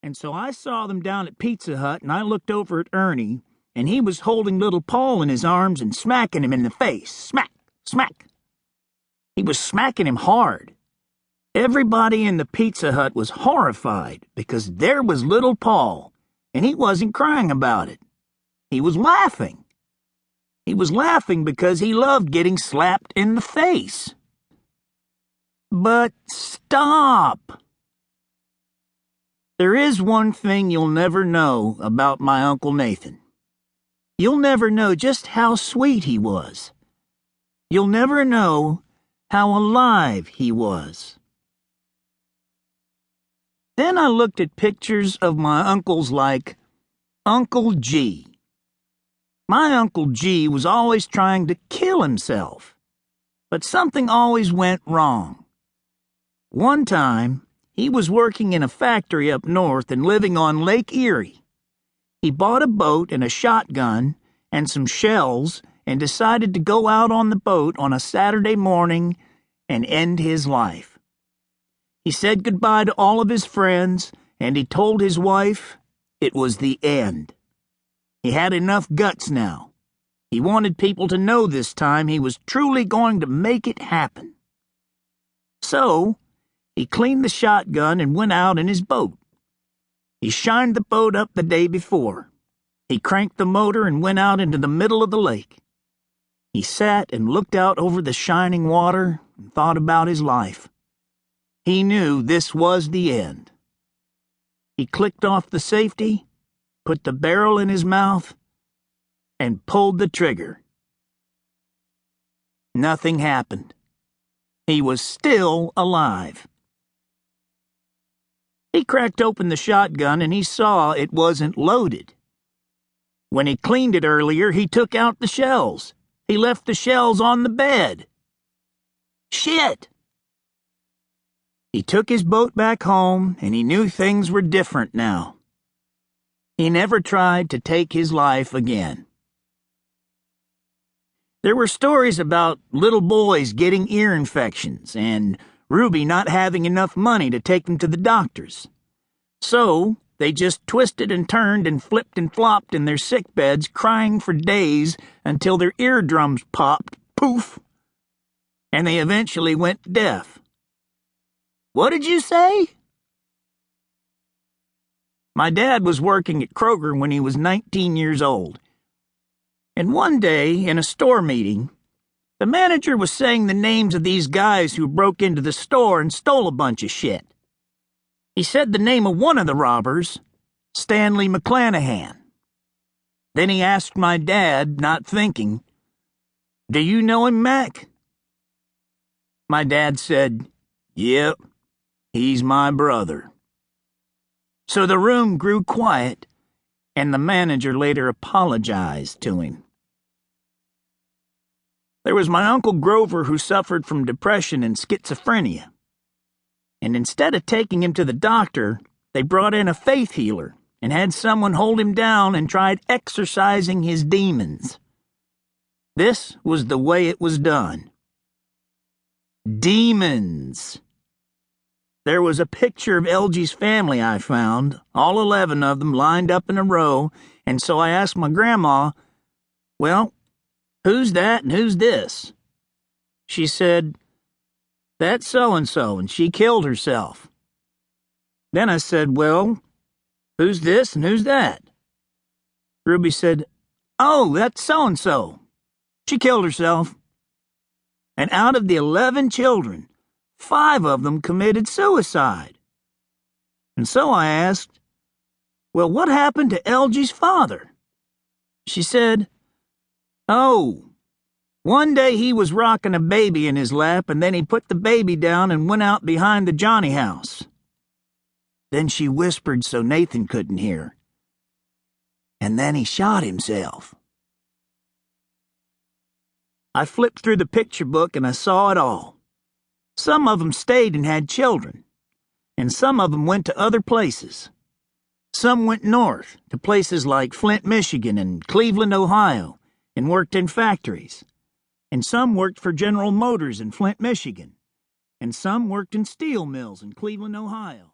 And so I saw them down at Pizza Hut, and I looked over at Ernie, and he was holding little Paul in his arms and smacking him in the face. Smack, smack. He was smacking him hard. Everybody in the Pizza Hut was horrified because there was little Paul, and he wasn't crying about it. He was laughing. He was laughing because he loved getting slapped in the face. But stop! There is one thing you'll never know about my Uncle Nathan. You'll never know just how sweet he was. You'll never know how alive he was. Then I looked at pictures of my uncles like Uncle G. My Uncle G was always trying to kill himself, but something always went wrong. One time, he was working in a factory up north and living on Lake Erie. He bought a boat and a shotgun and some shells and decided to go out on the boat on a Saturday morning and end his life. He said goodbye to all of his friends, and he told his wife it was the end. He had enough guts now. He wanted people to know this time he was truly going to make it happen. So, he cleaned the shotgun and went out in his boat. He shined the boat up the day before. He cranked the motor and went out into the middle of the lake. He sat and looked out over the shining water and thought about his life. He knew this was the end. He clicked off the safety, put the barrel in his mouth, and pulled the trigger. Nothing happened. He was still alive. He cracked open the shotgun and he saw it wasn't loaded. When he cleaned it earlier, he took out the shells. He left the shells on the bed. Shit! He took his boat back home, and he knew things were different now. He never tried to take his life again. There were stories about little boys getting ear infections and Ruby not having enough money to take them to the doctors. So, they just twisted and turned and flipped and flopped in their sick beds, crying for days until their eardrums popped, poof, and they eventually went deaf. What did you say? My dad was working at Kroger when he was 19 years old. And one day, in a store meeting, the manager was saying the names of these guys who broke into the store and stole a bunch of shit. He said the name of one of the robbers, Stanley McClanahan. Then he asked my dad, not thinking, "Do you know him, Mac?" My dad said, "Yep, he's my brother." So the room grew quiet, and the manager later apologized to him. There was my Uncle Grover who suffered from depression and schizophrenia. And instead of taking him to the doctor, they brought in a faith healer and had someone hold him down and tried exorcising his demons. This was the way it was done. Demons. There was a picture of Elgie's family I found, all 11 of them lined up in a row, and so I asked my grandma, "Well, who's that and who's this?" She said, "That's so-and-so, and she killed herself." Then I said, "Well, who's this and who's that?" Ruby said, "Oh, that's so-and-so. She killed herself." And out of the 11 children, 5 of them committed suicide. And so I asked, "Well, what happened to Elgie's father?" She said, "Oh, one day he was rocking a baby in his lap, and then he put the baby down and went out behind the Johnny house." Then she whispered so Nathan couldn't hear. "And then he shot himself." I flipped through the picture book and I saw it all. Some of them stayed and had children, and some of them went to other places. Some went north to places like Flint, Michigan and Cleveland, Ohio, and worked in factories. And some worked for General Motors in Flint, Michigan, and some worked in steel mills in Cleveland, Ohio.